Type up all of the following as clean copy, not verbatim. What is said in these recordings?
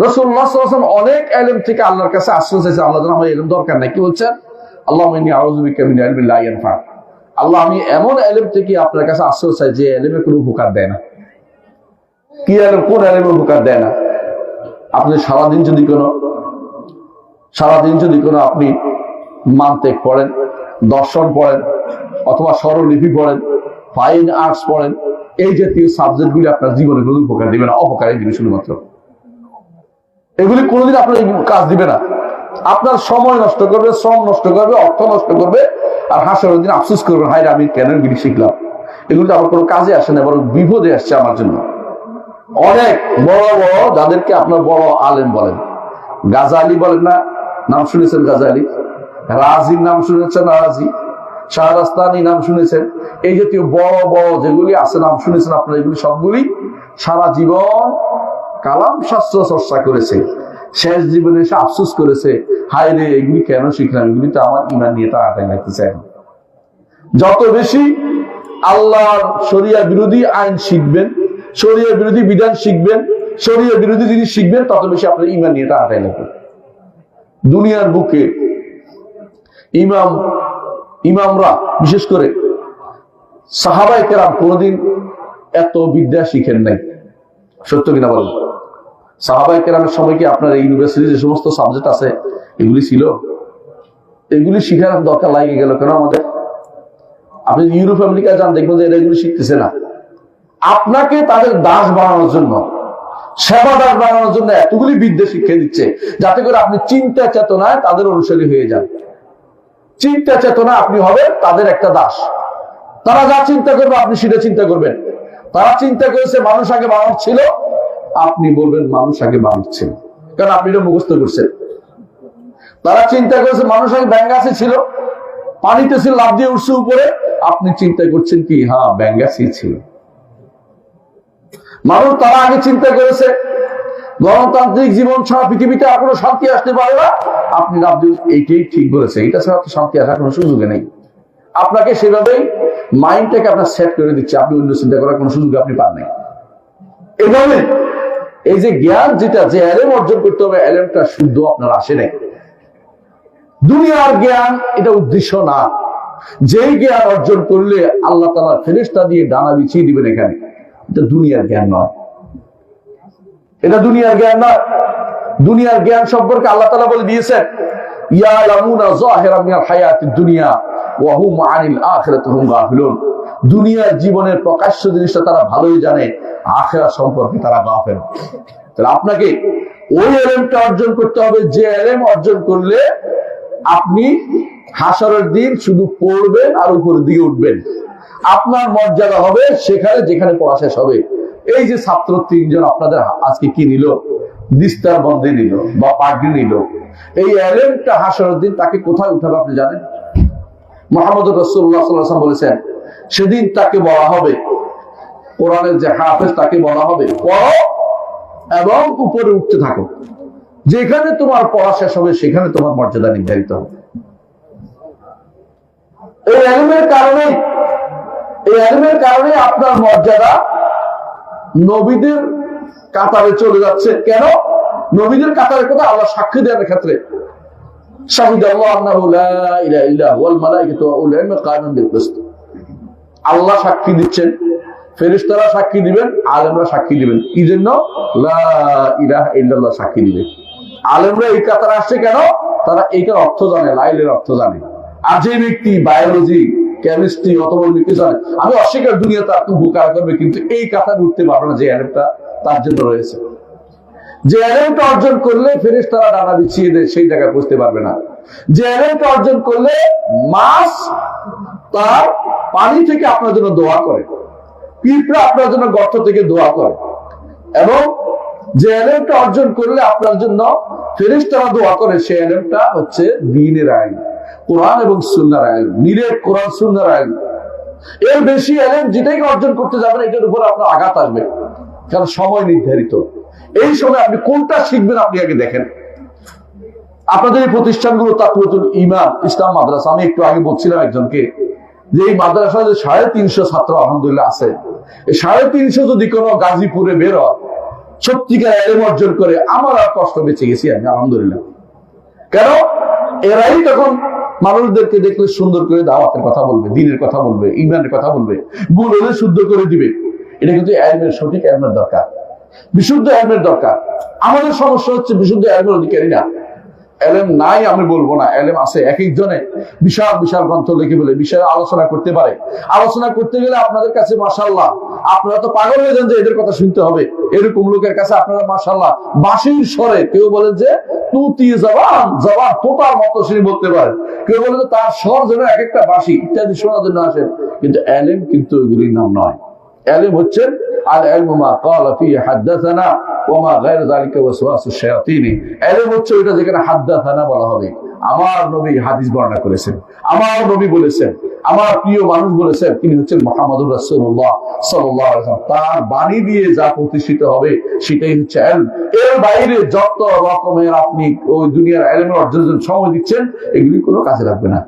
রাসূলুল্লাহ সাল্লাল্লাহু আলাইহি ওয়াসাল্লাম অনেক ইলম থেকে আল্লাহর কাছে আশ্রয় চাইছে, আল্লাহ যেন আমার ইলম দরকার নাই। কি বলছেন? আল্লাহুম্মা ইন্নী আউযু বিকা মিন ইলমিন লা ইয়ানফা। আল্লাহ, আমি এমন ইলম থেকে আপনার কাছে আশ্রয় চাই যে ইলমে কোনো উপকার দেয় না। কি ইলম? কোন ইলমে উপকার দেয় না? আপনি সারাদিন যদি কোনো আপনি মান্তিক পড়েন, দর্শন পড়েন, অথবা স্বরলিপি পড়েন, ফাইন আর্টস পড়েন, এই জাতীয় সাবজেক্টগুলি আপনার জীবনে কোনো উপকার দিবে না, অপকারী দিবে শুধুমাত্র। এগুলি কোনোদিন আপনার কাজ দিবে না। আপনার সময় নষ্ট করবে, শ্রম নষ্ট করবে, অর্থ নষ্ট করবে, আর হাসরের দিন আফসোস করবেন, হায় আমি কেন এগুলি শিখলাম। এগুলি তো আমার কোনো কাজে আসে না, বরং বিপদে আসছে আমার জন্য। অনেক বড় বড় যাদেরকে আপনার বড় আলেম বলেন, গাজালি বলেন না, নাম শুনেছেন? গাজালি, রাজির নাম শুনেছেন? রাজি, শাহরাস্তানি নাম শুনেছেন? এই জাতীয় বড় বড় যেগুলি আছে নাম শুনেছেন আপনারা, এগুলি সবগুলি সারা জীবন কালাম শাস্ত্র চর্চা করেছে, শেষ জীবনে এসে আফসোস করেছে, হায় রে এগুলি কেন শিখলাম, এগুলি তো আমার ইমান নিয়ে টানাটানি লাগতেছে। যত বেশি আল্লাহর শরিয়া বিরোধী আইন শিখবেন, শরিয়া বিরোধী বিধান শিখবেন, শরিয়া বিরোধী জিনিস শিখবেন, তত বেশি আপনার ইমান নিয়ে টানাটানি লাগবে। দুনিয়ার বুকে ইমামরা বিশেষ করে সাহাবায়ে কেরাম কোনদিন এত বিদ্যা শিখেন নাই। সত্য কিনা বলেন? সাহাবায়ে কেরামের সময় কি আপনার ইউনিভার্সিটি যে সমস্ত সাবজেক্ট আছে এগুলি ছিল? এগুলি শিখার দরকার লাগে গেল কেন আমাদের? আপনি ইউরোপ আমেরিকা যান, দেখবেন যে এরা এগুলি শিখতেছে না। আপনাকে তাদের দাস বানানোর জন্য, সেবাদার বানানোর জন্য এতগুলি বিদ্যা শিক্ষা দিচ্ছে, যাতে করে আপনি চিন্তা চেতনায় তাদের অনুসারী হয়ে যান। চিন্তা চেতনা আপনি হবেন তাদের একটা দাস। তারা যা চিন্তা করবে আপনি সেটা চিন্তা করবেন। তারা চিন্তা করেছে মানুষ আগে বানর ছিল, আপনি বলবেন মানুষ আগে বানর ছিল, কারণ আপনি এটা মুখস্থ করছেন। তারা চিন্তা করেছে মানুষ আগে ব্যাঙ্গাসি ছিল, পানিতে ছিল, লাফ দিয়ে উঠছে উপরে, আপনি চিন্তা করছেন কি হ্যাঁ ব্যাঙ্গাসি ছিল। মানুষ তারা আগে চিন্তা করেছে গণতান্ত্রিক জীবন ছাড়া পৃথিবীতে আর কোনো শান্তি আসতে পারে না, আপনি লাফ দিয়ে এইটাই ঠিক বলেছে, এটা ছাড়া তো শান্তি আসার কোনো সুযোগ নেই। আপনাকে সেভাবেই মাইন্ডটাকে আপনার সেট করে দিচ্ছে, আপনি অন্য চিন্তা করার কোনো সুযোগ আপনি পান নাই। এভাবে এই যে জ্ঞান, যেটা যে এলেম অর্জন করতে হবে, এলেমটা শুদ্ধ আপনার আসে নাই। দুনিয়ার জ্ঞান এটা উদ্দেশ্য না। যেই জ্ঞান অর্জন করলে আল্লাহ তাআলা ফেরেশতা দিয়ে ডানা বিছিয়ে দিবেন, এখানে এটা দুনিয়ার জ্ঞান নয়। এটা দুনিয়ার জ্ঞান নয়। দুনিয়ার জ্ঞান সম্পর্কে আল্লাহ তাআলা বলে দিয়েছেন, ইয়ালামুনা যাহিরাম মিনাল হায়াতিদ দুনিয়া ওয়া হুম আনিল আখিরাতি হুম গাফিলুন। দুনিয়ার জীবনের প্রকাশ্য জিনিসটা তারা ভালোই জানে, আখিরাত সম্পর্কে তারা গাফেল। তাহলে আপনাকে ওই ইলমটা অর্জন করতে হবে যে ইলম অর্জন করলে আপনি হাসরের দিন শুধু পড়বেন আর উপরের দিকে উঠবেন। আপনার মর্যাদা হবে সেখানে যেখানে পড়া শেষ হবে। এই যে ছাত্র তিনজন আপনাদের আজকে কি নিল, দিস্তার বন্দী নিল বা পাগড়ি নিল, এই ইলমটা হাসরের দিন তাকে কোথায় উঠাবে আপনি জানেন? মুহাম্মদ রাসূলুল্লাহ সাল্লাল্লাহু আলাইহি ওয়াসাল্লাম বলেছেন, সেদিন তাকে বলা হবে, কোরআনের যে হাফেজ তাকে বলা হবে, পড়ো এবং উপরে উঠতে থাকো। যেখানে তোমার পড়া শেষ হবে সেখানে তোমার মর্যাদা নির্ধারিত হবে। এই ইলমের কারণে আপনার মর্যাদা নবীদের কাতারে চলে যাচ্ছে। কেন? নবীদের কাতারে কোথায়? আল্লাহ সাক্ষী দেওয়ার ক্ষেত্রে শাহিদাল্লাহু আন্নাহু লা ইলাহা ইল্লা হুয়াল মালায়েকাতু ওয়া উলুল ইলমি কায়িমান বিল কিসত। আল্লাহ সাক্ষী দিচ্ছেন, ফেরেশতারা সাক্ষী দিবেন, আলেমরা সাক্ষী দিবেন। কি জন্য? লা ইলাহা ইল্লাল্লাহ সাক্ষী দিবে। আলেমরা এই কাতারে আসছে কেন? তারা এইটার অর্থ জানে, লাইলের অর্থ জানে। আর যে ব্যক্তি বায়োলজি, কেমিস্ট্রি অথবা লিখতে জানে, আমি অস্বীকার দুনিয়াতে আপনি বোকার করবে, কিন্তু এই কাতারে উঠতে পারবে না যে ইলমটা তার জন্য রয়েছে। যে ইলমটা অর্জন করলে ফেরেশতারা ডানা বিছিয়ে দেয়, সেই জায়গায় পৌঁছতে পারবে না। যে ইলমটা অর্জন করলে মাছ তার পানি থেকে আপনার জন্য দোয়া করে, পিঁপড়া আপনার জন্য গর্ত থেকে দোয়া করে, এবং যে ইলমটা অর্জন করলে আপনার জন্য ফেরেশতারা দোয়া করে, সেই ইলমটা হচ্ছে দ্বীনের আইন, কোরআন এবং সুন্নাহর আইন, নিরেট কোরআন সুন্নাহর আইন। এর বেশি ইলম যেটাই অর্জন করতে যাবেন এটার উপর আপনার আঘাত আসবে, কারণ সময় নির্ধারিত। এই সময় আপনি কোনটা শিখবেন আপনি আগে দেখেন। আপনাদের এই প্রতিষ্ঠানগুলো তাকওয়াতুল ঈমান ইসলাম মাদ্রাসা, আমি একটু আগে বলছিলাম একজনকে যে এই মাদ্রাসায় যে 350 ছাত্র আলহামদুলিল্লাহ আছে, এই 350 যদি কোনো গাজীপুরে বের হয়, সত্যিকার এলেম অর্জন করে আমার আর কষ্ট বেঁচে গেছি আমি, আলহামদুলিল্লাহ। কেন? এরাই তখন মানুষদেরকে দেখলে সুন্দর করে দাওয়াতের কথা বলবে, দ্বীনের কথা বলবে, ঈমানের কথা বলবে, ভুল হলে শুদ্ধ করে দিবে। এটা কিন্তু এলমের, সঠিক এলমের দরকার, বিশুদ্ধ এলমের দরকার। আমাদের সমস্যা হচ্ছে বিশুদ্ধ এলমের অধিকারী না। এলেম নাই আমি বলবো না, এলেম আছে। এক একজনে বিশাল বিশাল গ্রন্থ লিখে বলে বিষয়ে আলোচনা করতে পারে। আলোচনা করতে গেলে আপনাদের কাছে মাশাআল্লাহ, আপনারা তো পাগল হয়ে যান যে এদের কথা শুনতে হবে। এরকম লোকের কাছে আপনারা মাশাআল্লাহ বাঁশির স্বরে, কেউ বলে যে তুতি জবান জবান তোতার মতো সে বলতে পারে, কেউ বলে যে তার স্বর যেন এক একটা বাঁশি ইত্যাদি শোনার জন্য আসেন। কিন্তু এলেম কিন্তু এগুলির নাম নয়। এলেম হচ্ছে আল ইলমু মা ক্বালা ফি হাদাসানা ওয়া মা গায়র যালিকা ওয়াসওয়াসুশ শায়াতিন। এলেম হচ্ছে ওটা যেখানে হাদাসানা বলা হবে, আমার নবী হাদিস বর্ণনা করেছেন, আমার নবী বলেছেন, আমার প্রিয় মানুষ বলেছেন, তিনি হচ্ছেন মুহাম্মদুর রাসূলুল্লাহ সাল্লাল্লাহু আলাইহি ওয়াসাল্লাম। তার বাণী দিয়ে যা প্রতিষ্ঠিত হবে সেটাই হচ্ছে ইলম। এর বাইরে যত রকমের আপনি ওই দুনিয়ার ইলমের অর্জনের সময় দিচ্ছেন, এগুলি কোনো কাজে লাগবে না।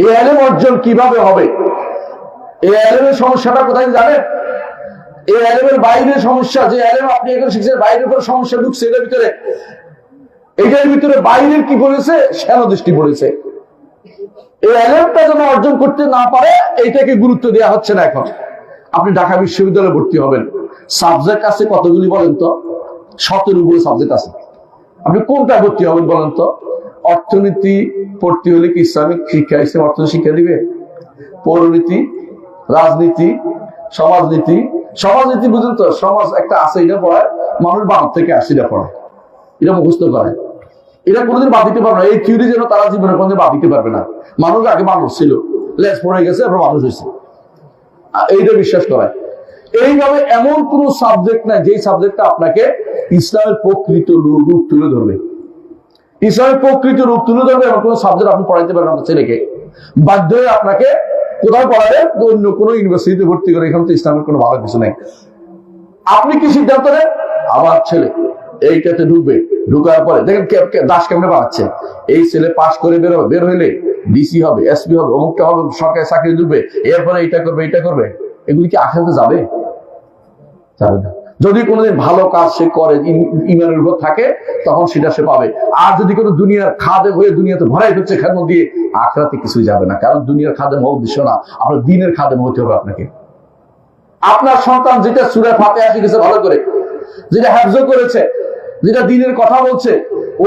এই ইলম অর্জন কিভাবে হবে? এই এলেমের সমস্যাটা কোথায় জানেন? এই এলেমের বাইরের সমস্যা, যে এলেম আপনি এখানে শিখছেন, বাইরের কোনো সমস্যা ঢুকছে এটার ভিতরে। এটার ভিতরে বাইরের কি পড়েছে? শ্যালো দৃষ্টি পড়েছে। এই এলেমটা যেন অর্জন করতে না পারে, এইটাকে গুরুত্ব দেওয়া হচ্ছে না। এখন আপনি ঢাকা বিশ্ববিদ্যালয়ে ভর্তি হবেন, সাবজেক্ট আছে কতগুলি বলেন তো? 17 উপরে সাবজেক্ট আছে। আপনি কোনটা ভর্তি হবেন বলেন তো? অর্থনীতি পড়তে হলে কি ইসলামিক শিক্ষা, ইসলাম অর্থনীতি শিক্ষা দিবে? পৌরনীতি, রাজনীতি, সমাজনীতি। সমাজনীতি বুঝুন তো, সমাজ একটা আছে, এটা পড়ায় মানুষ 12 থেকে 80টা পড়ায়, এটা মুখস্থ করে। এটা কোনোদিন বাদ দিতে পারবে না। এই থিওরি যেন তারা জীবনে কোনোদিন বাদ দিতে পারবে না। মানুষ আগে মানুষ ছিল, লেজ পড়ে গেছে, এবার মানুষ হয়েছে, এইটা বিশ্বাস করায়। এইভাবে এমন কোন সাবজেক্ট নাই যেই সাবজেক্টটা আপনাকে ইসলামের প্রকৃত রূপ তুলে ধরবে। ইসলামের প্রকৃত রূপ তুলে ধরবে এমন কোন সাবজেক্ট আপনি পড়াইতে পারবেন না। ছেলেকে বাধ্য হয়ে আপনাকে কোথাও পড়াবে, অন্য কোনো ইউনিভার্সিটিতে ভর্তি করে। এখানে তো ইসলামের কোনো ভালো কিছু নেই। আপনি কি সিদ্ধান্ত নেন? আমার ছেলে এইটাতে ঢুকবে, ঢুকার পরে দেখেন দাস কেমনে বানাচ্ছে। এই ছেলে পাশ করে বের হইলে ডিসি হবে, এসপি হবে, অমুকটা হবে, সরকারি চাকরি ঢুকবে, এরপরে এইটা করবে, এইটা করবে। এগুলি কি আখেরাতে যাবে? যাবে না। যদি কোনোদিন ভালো কাজ সে করে, ইমানের উপর থাকে, তখন সেটা সে পাবে। আর যদি কোনো দুনিয়ার খাদে হয়ে দুনিয়াতে ভরাই হচ্ছে খাদ্য দিয়ে, আখেরাতে কিছুই যাবে না। কারণ দুনিয়ার খাদেম হওয়া উদ্দেশ্য না, আপনার দিনের খাদেম হতে হবে আপনাকে। আপনার সন্তান যেটা সূরা ফাতিহা শিখেছে ভালো করে, যেটা হাফজ করেছে, যেটা দিনের কথা বলছে,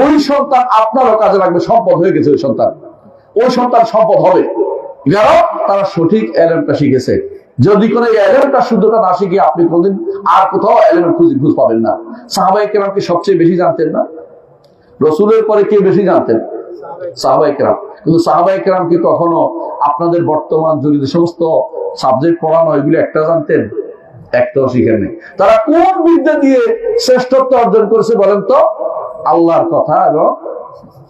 ওই সন্তান আপনারও কাজে লাগবে। সম্পদ হয়ে গেছে ওই সন্তান, ওই সন্তান সম্পদ হবে, কারণ তারা সঠিক এলেমটা শিখেছে। যদি কোনো এলেমটা শুদ্ধটা না শিখে আপনি কোনদিন আর কোথাও এলেমের খোঁজ পাবেন না। সাহাবায়ে কেরামকে সবচেয়ে বেশি জানতেন না? রসুলের পরে কে বেশি জানতেন? সাহাবায়ে কেরাম। কিন্তু সাহাবায়ে কেরাম কি কখনো আপনাদের বর্তমান যুগে যে সমস্ত সাবজেক্ট পড়ানো এগুলো একটা জানতেন? একটাও শিখেন নেই। তারা কোন বিদ্যা দিয়ে শ্রেষ্ঠত্ব অর্জন করেছে বলেন তো? আল্লাহর কথা এবং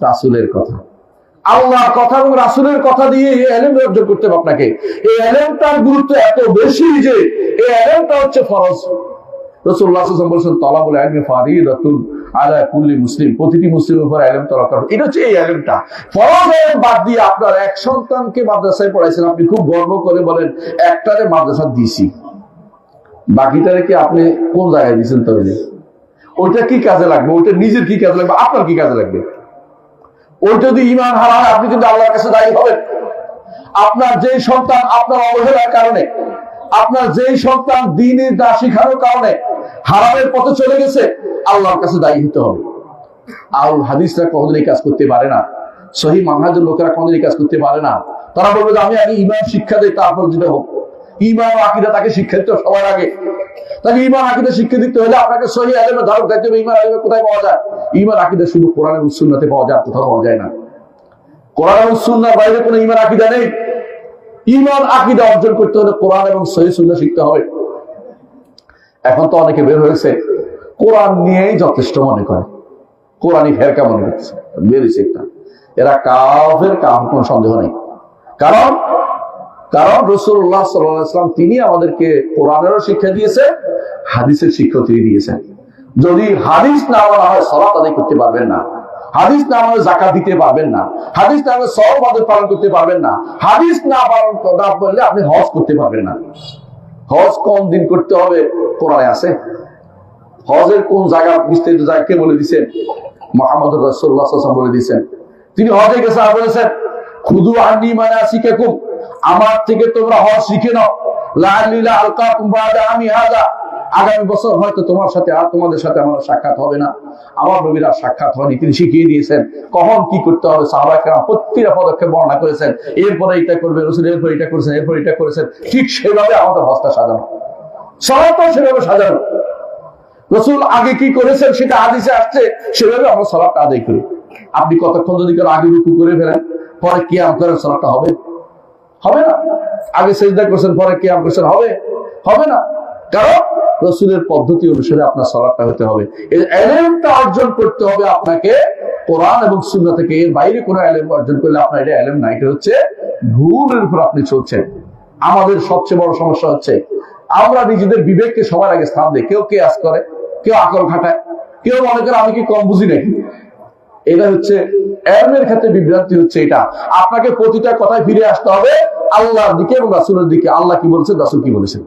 রাসূলের কথা। আল্লাহর কথা এবং রাসূলের কথা দিয়ে এই ইলম অর্জন করতে হবে আপনাকে। এই ইলমটার গুরুত্ব এত বেশি যে এই ইলমটা হচ্ছে ফরজ। রাসূলুল্লাহ সাল্লাল্লাহু আলাইহি ওয়াসাল্লাম বলেছেন, তালাবুল ইলমি ফারিদাতুন আলা কুল্লি মুসলিম। প্রতিটি মুসলিমের উপর ইলম তলব করা, এটা হচ্ছে এই ইলমটা ফরজ। বাদ দিয়ে আপনার এক সন্তানকে মাদ্রাসায় পড়াইছেন, আপনি খুব গর্ব করে বলেন একটারে মাদ্রাসা দিয়েছি, বাকিটারে কি আপনি কোন জায়গায় দিয়েছেন? তবে ওইটা কি কাজে লাগবে? ওইটা নিজের কি কাজে লাগবে? আপনার কি কাজে লাগবে? ওই যদি ঈমান হারা হয়, আপনি কিন্তু আল্লাহর কাছে দায়ী হবেন। আপনার যেই সন্তান আপনার অবহেলার কারণে, আপনার যেই সন্তান দ্বীনের না শিখানোর কারণে হারামের পথে চলে গেছে, আল্লাহর কাছে দায়ী হতে হবে। আউল হাদিসরা কোনদিনই কাজ করতে পারে না, সহিহ মানহাজের লোকেরা কোনদিনই কাজ করতে পারে না। তারা বলবে যে আমি আগে ঈমান শিক্ষা দেই, তারপর যেটা হোক। ঈমান ও আকীদা তাকে শিক্ষা দিতে হবে সবার আগে। তাকে ঈমান আকীদা শিক্ষা দিতে হলে আপনাকে সহিহ ইলমের ধারক দায়িত্ব হবে। ঈমান আকীদা কোথায় পাওয়া যায়? ঈমান আকীদা শুধু কোরআন এবং সুন্নাতে পাওয়া যায়, কোথাও পাওয়া যায় না। কোরআন এবং সুন্নাহর বাইরে কোনো ঈমান আকীদা নেই। ঈমান আকীদা অর্জন করতে হলে কোরআন এবং সহিহ সুন্নাহ শিখতে হবে। এখন তো অনেকে বের হয়েছে কোরআন নিয়েই যথেষ্ট মনে করে, কোরআনই ফেরকা মনে করছে, বেরিয়েছে একটা। এরা কাফের, কোনো সন্দেহ নেই। কারণ রাসূলুল্লাহ সাল্লাল্লাহু আলাইহি ওয়াসাল্লাম তিনি আমাদেরকে কোরআনেরও শিক্ষা দিয়েছে, হাদিসের শিক্ষা তিনি দিয়েছেন। যদি হাদিস না মানা হয় সালাত আদায় করতে পারবেন না, হাদিস না মানে যাকাত দিতে পারবেন না, হাদিস না মানে সওম আদায় পালন করতে পারবেন না, হাদিস না পালন না করলে আপনি হজ করতে পারবেন না। হজ কোন দিন করতে হবে কোরআনে আছে? হজের কোন জায়গা বিস্তারিত জায়গা কে বলে দিচ্ছেন? মুহাম্মদ রাসূলুল্লাহ সাল্লাল্লাহু আলাইহি ওয়াসাল্লাম বলে দিচ্ছেন। তিনি হজে গেছে আর বলেছেন, খুদু আন্নী মানাসিকাকুম, আমার থেকে তোমরা হজ শিখে নাও, লাআল্লি লা আলকাকুম বাদা আমি হাযা, আগামী বছর হয়তো তোমার সাথে আর তোমাদের সাথে আমার সাক্ষাৎ হবে না। আমার নবীর আর সাক্ষাৎ হয়নি, তিনি শিখিয়ে দিয়েছেন কখন কি করতে হবে। সাহাবায়ে কেরাম প্রতিটা পদক্ষেপ বর্ণনা করেছেন, এরপরে এটা করবে রাসূল, এরপর এটা করেছেন, এরপর এটা করেছেন। ঠিক সেভাবে আমাদের হজটা সাজানো, সালাতটাও সেভাবে সাজানো। রাসূল আগে কি করেছেন সেটা হাদিসে আসছে, সেভাবে আমরা সালাতটা আদায় করি। আপনি কতক্ষণ যদি কেন আগে রুকু করে ফেলেন, পরে কিয়াম করেন, সালাতটা হবে? হবে না। আগে সিজদা করছেন, পরে কিয়াম করছেন, হবে? হবে না। কারণ রাসূলের পদ্ধতি অনুসারে আপনার সালাতটা হতে হবে। এই ইলমটা অর্জন করতে হবে আপনাকে কোরআন এবং সুন্নাহ থেকে। এর বাইরে কোনো ইলম অর্জন করলে আপনার এটা ইলম না, এটা হচ্ছে ভুলের উপর আপনি চলছেন। আমাদের সবচেয়ে বড় সমস্যা হচ্ছে আমরা নিজেদের বিবেককে সবার আগে স্থান দিই। কেউ কিয়াস করে, কেউ আকল খাটায়, কেউ মনে করে আমি কি কম বুঝি নাকি। এটা হচ্ছে ইলমের ক্ষেত্রে বিভ্রান্তি হচ্ছে। এটা আপনাকে প্রতিটা কথায় ফিরে আসতে হবে আল্লাহর দিকে এবং রাসূলের দিকে। আল্লাহ কি বলছেন, রাসূল কি বলেছেন।